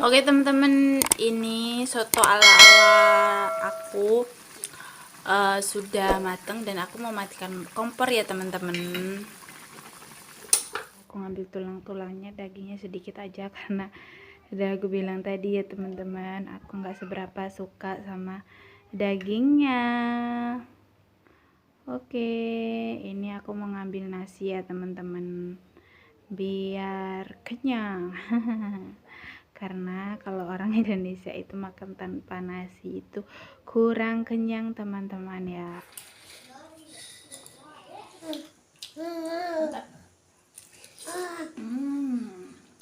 Oke teman-teman, ini soto ala-ala aku sudah mateng dan aku mau matikan kompor ya teman-teman. Aku ngambil tulang-tulangnya, dagingnya sedikit aja karena udah aku bilang tadi ya teman-teman, aku nggak seberapa suka sama dagingnya. Oke, ini aku mau ngambil nasi ya teman-teman, biar kenyang. Karena kalau orang Indonesia itu makan tanpa nasi itu kurang kenyang teman-teman ya.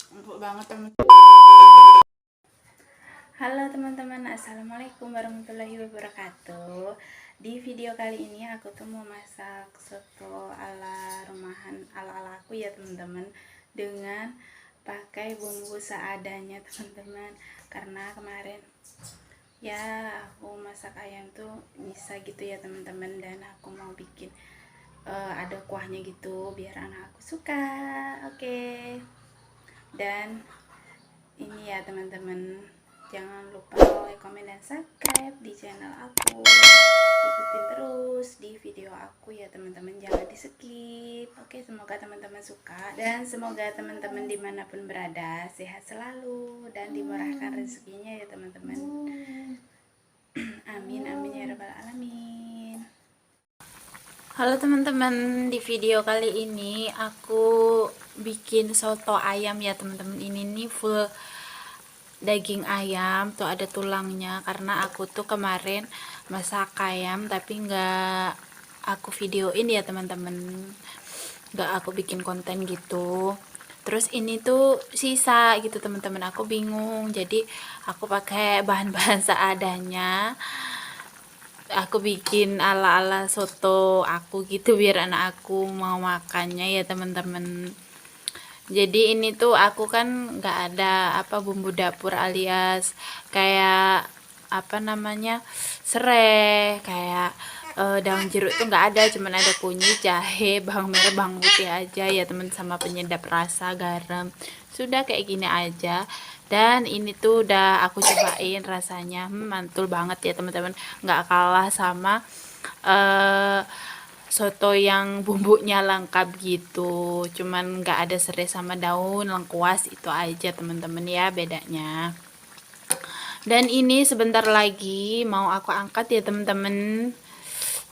Empuk banget teman-teman. Halo teman-teman, assalamualaikum warahmatullahi wabarakatuh. Di video kali ini aku tuh mau masak soto ala rumahan ala-ala aku ya teman-teman, dengan pakai bumbu seadanya teman-teman. Karena kemarin ya aku masak ayam tuh bisa gitu ya teman-teman, dan aku mau bikin ada kuahnya gitu biar anak aku suka. Oke. Dan ini ya teman-teman, jangan lupa like, comment, dan subscribe di channel aku. Ikutin terus di video aku ya teman-teman, jangan di skip. Oke, semoga teman-teman suka, dan semoga teman-teman dimanapun berada sehat selalu dan dimurahkan rezekinya ya teman-teman. Amin amin ya rabbal alamin. Halo teman-teman, di video kali ini aku bikin soto ayam ya teman-teman. Ini nih full daging ayam, tuh ada tulangnya, karena aku tuh kemarin masak ayam tapi nggak aku videoin ya teman-teman, nggak aku bikin konten gitu. Terus ini tuh sisa gitu teman-teman, aku bingung, jadi aku pakai bahan-bahan seadanya. Aku bikin ala-ala soto aku gitu biar anak aku mau makannya ya teman-teman. Jadi ini tuh aku kan nggak ada apa bumbu dapur, alias kayak apa namanya, serai, kayak daun jeruk tuh nggak ada, cuman ada kunyit, jahe, bawang merah, bawang putih aja ya teman, sama penyedap rasa, garam. Sudah kayak gini aja. Dan ini tuh udah aku cobain rasanya, mantul banget ya teman-teman, nggak kalah sama soto yang bumbunya lengkap gitu, cuman nggak ada serai sama daun lengkuas, itu aja teman-teman ya bedanya. Dan ini sebentar lagi mau aku angkat ya teman-teman.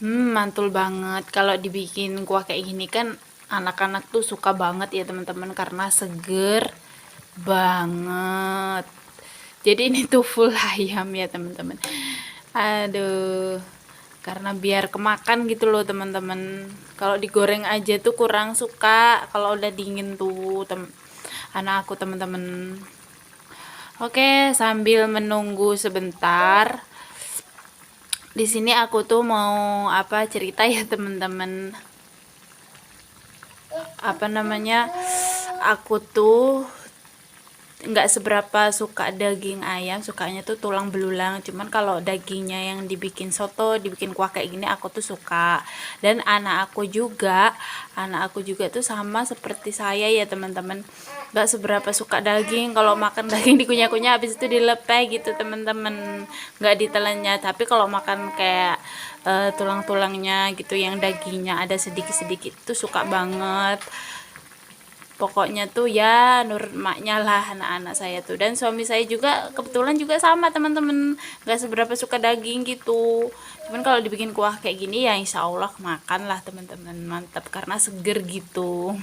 Mantul banget kalau dibikin kuah kayak gini, kan anak-anak tuh suka banget ya teman-teman karena seger banget. Jadi ini tuh full ayam ya teman-teman. Aduh, karena biar kemakan gitu loh teman-teman. Kalau digoreng aja tuh kurang suka, kalau udah dingin tuh anak aku teman-teman. Oke, sambil menunggu sebentar, di sini aku tuh mau apa cerita ya teman-teman. Apa namanya? Aku tuh nggak seberapa suka daging ayam, sukanya tuh tulang belulang. Cuman kalau dagingnya yang dibikin soto, dibikin kuah kayak gini, aku tuh suka. Dan anak aku juga tuh sama seperti saya ya teman-teman, nggak seberapa suka daging. Kalau makan daging dikunyah-kunyah, habis itu dilepeh gitu teman-teman, nggak ditelannya. Tapi kalau makan kayak tulang-tulangnya gitu, yang dagingnya ada sedikit-sedikit, tuh suka banget. Pokoknya tuh ya nurut maknya lah anak-anak saya tuh. Dan suami saya juga kebetulan juga sama teman-teman, nggak seberapa suka daging gitu. Cuman kalau dibikin kuah kayak gini ya insya Allah makan lah teman-teman, mantap karena seger gitu.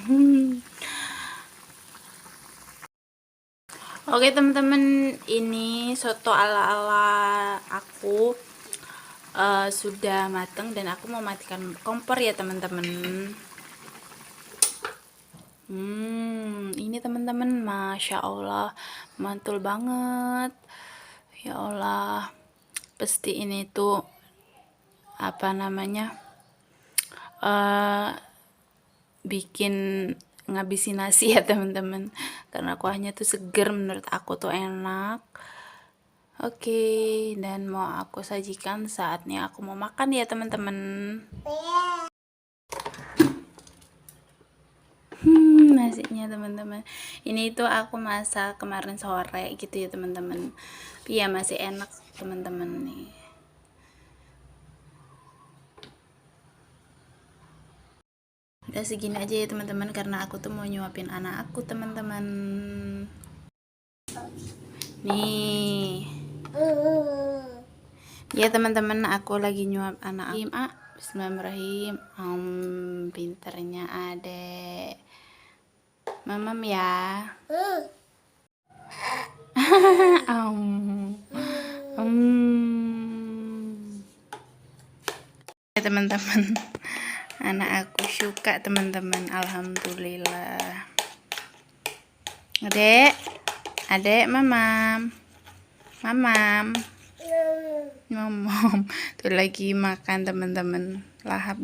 Oke teman-teman, ini soto ala-ala aku sudah mateng dan aku mau matikan kompor ya teman-teman. Ini teman-teman, masya Allah, mantul banget. Ya Allah, pasti ini tuh apa namanya, bikin ngabisin nasi ya teman-teman, karena kuahnya tuh seger, menurut aku tuh enak. Oke, dan mau aku sajikan, saatnya aku mau makan ya teman-teman. nasinya teman-teman. Ini tuh aku masak kemarin sore gitu ya teman-teman. Iya masih enak teman-teman nih. Udah segini aja ya teman-teman, karena aku tuh mau nyuapin anak aku teman-teman. Nih. Ya teman-teman, aku lagi nyuap anak aku. Bismillahirrahmanirrahim. Pinternya adek. Mamam ya. Ya teman-teman, anak aku suka teman-teman, alhamdulillah. Adek mamam mamam tuh lagi makan teman-teman, lahap.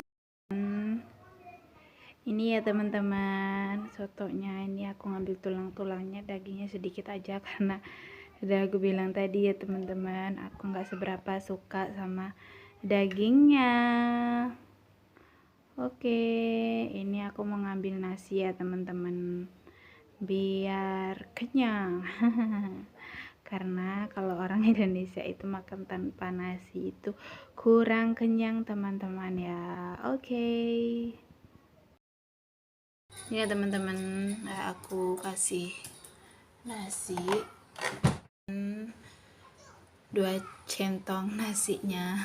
Ini ya teman-teman sotonya. Ini aku ngambil tulang-tulangnya, dagingnya sedikit aja karena udah aku bilang tadi ya teman-teman, aku nggak seberapa suka sama dagingnya. Oke, ini aku mau ngambil nasi ya teman-teman, biar kenyang. Karena kalau orang Indonesia itu makan tanpa nasi itu kurang kenyang teman-teman ya. Oke. Ya teman-teman, aku kasih nasi 2 centong nasinya.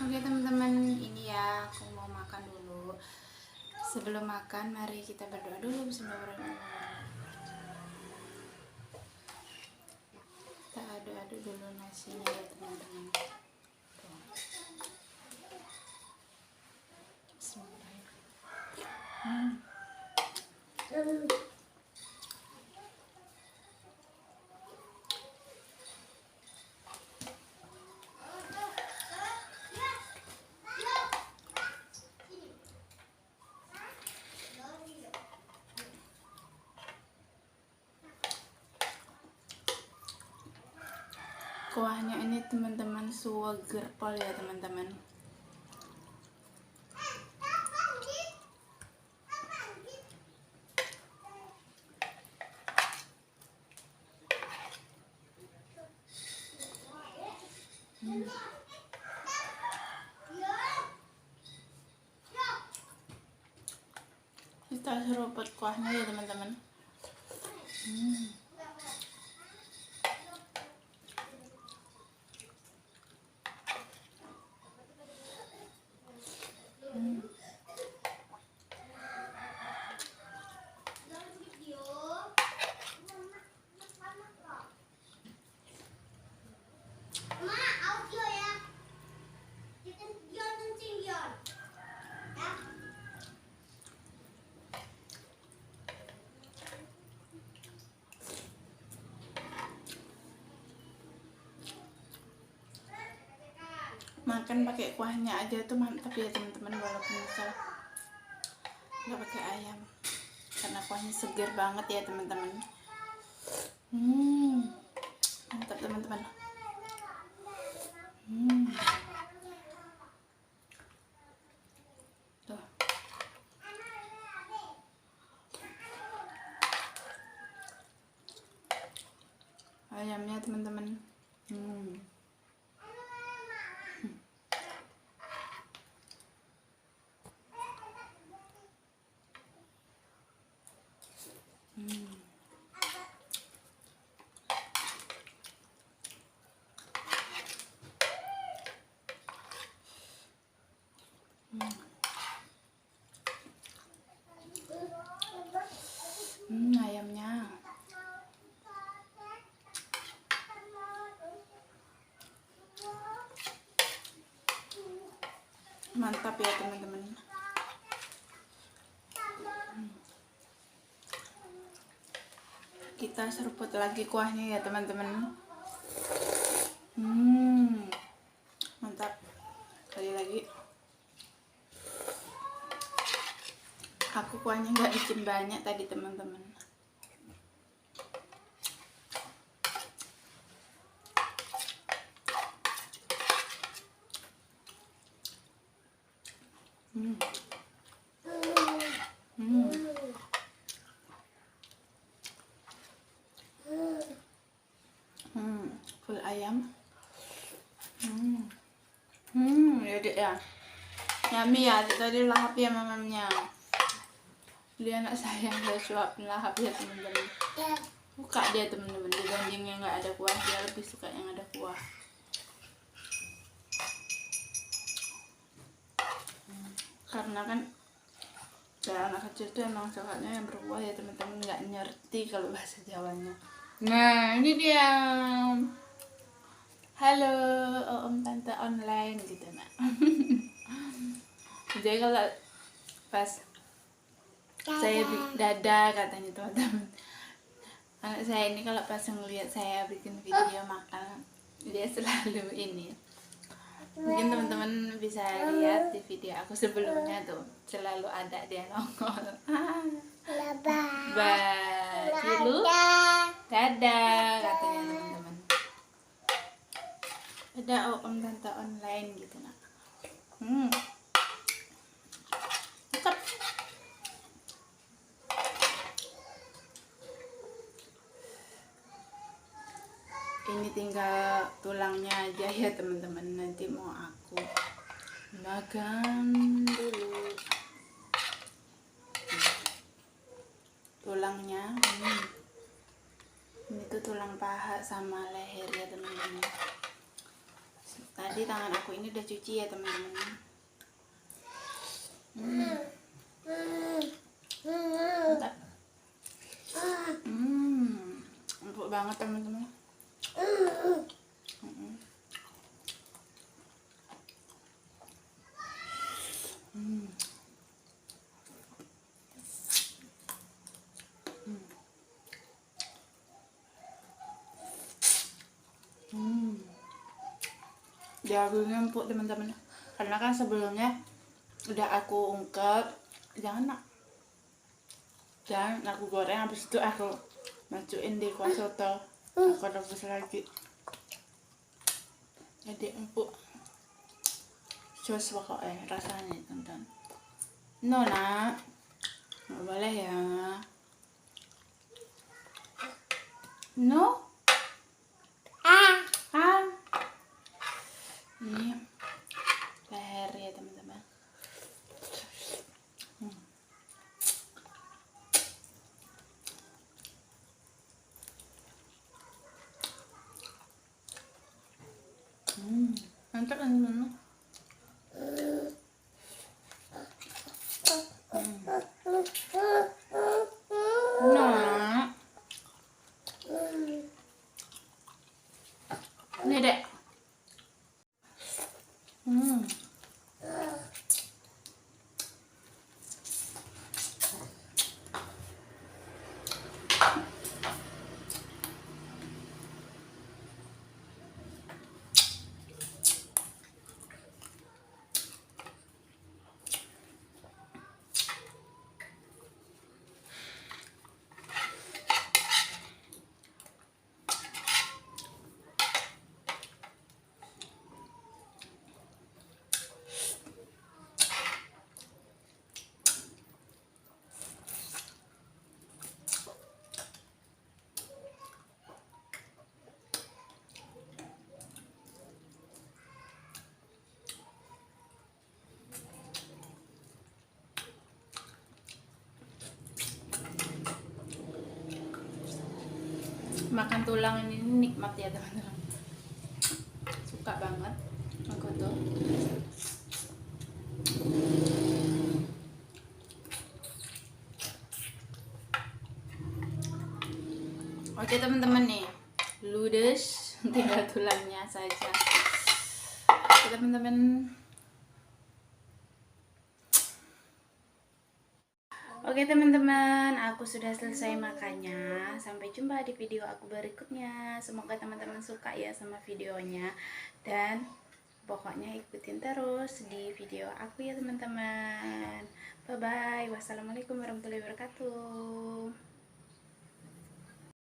Oke teman-teman, ini ya aku mau makan dulu. Sebelum makan mari kita berdoa dulu. Bismillahirrahmanirrahim. Kita aduk-aduk dulu nasinya ya teman-teman. Bismillahirrahmanirrahim. Kuahnya ini teman-teman suweger pol ya teman-teman. Kita seruput kuahnya ya teman-teman. Makan pakai kuahnya aja tuh mantap ya teman-teman, walaupun misal nggak pakai ayam, karena kuahnya seger banget ya teman-teman. Mantap teman-teman. Tuh. Ayamnya teman-teman. Ayamnya mantap ya teman-teman. Kita seruput lagi kuahnya ya teman-teman. Mantap kali lagi. Aku kuahnya nggak bikin banyak tadi teman-teman. ayam. Ya dek ya. Yummy ya, tadi lahap ya mamamnya. Dia anak sayang, dia suapin lahap ya teman-teman. Suka dia teman-teman, dibanding yang nggak ada kuah, dia lebih suka yang ada kuah. Karena kan ya, anak kecil tuh emang sukanya yang berkuah ya teman-teman, nggak ngerti kalau bahasa Jawanya. Nah ini dia. Halo om tante online gitu nak. Jadi kalau pas saya dada katanya teman-teman, anak saya ini kalau pas ngeliat saya bikin video makan, dia selalu ini. Mungkin teman-teman bisa lihat di video aku sebelumnya tuh, selalu ada dia nongol. Cilu dadah katanya teman-teman. Ada om tante online gitu nak. Cakep. Ini tinggal tulangnya aja ya teman-teman, nanti mau aku makan dulu. Tulangnya ini tuh tulang paha sama leher ya teman-teman. Tadi tangan aku ini udah cuci ya teman-teman. Mantap. Empuk banget teman-teman. Dagingnya empuk teman-teman, karena kan sebelumnya udah aku ungkep, jangan aku goreng, habis itu aku masukin di kuah soto, aku rebus lagi, jadi empuk jos pokoknya rasanya teman-teman. No nak, nggak boleh ya, no. Ini leher ya teman-teman. Mantap kan teman-teman. Nah, ini dek. Makan tulang ini nikmat ya teman-teman, suka banget aku tuh. Oke teman-teman nih, ludes, tinggal tulangnya saja. Oke teman-teman. Oke teman-teman, aku sudah selesai makannya. Sampai jumpa di video aku berikutnya. Semoga teman-teman suka ya sama videonya. Dan pokoknya ikutin terus di video aku ya teman-teman. Bye-bye. Wassalamualaikum warahmatullahi wabarakatuh.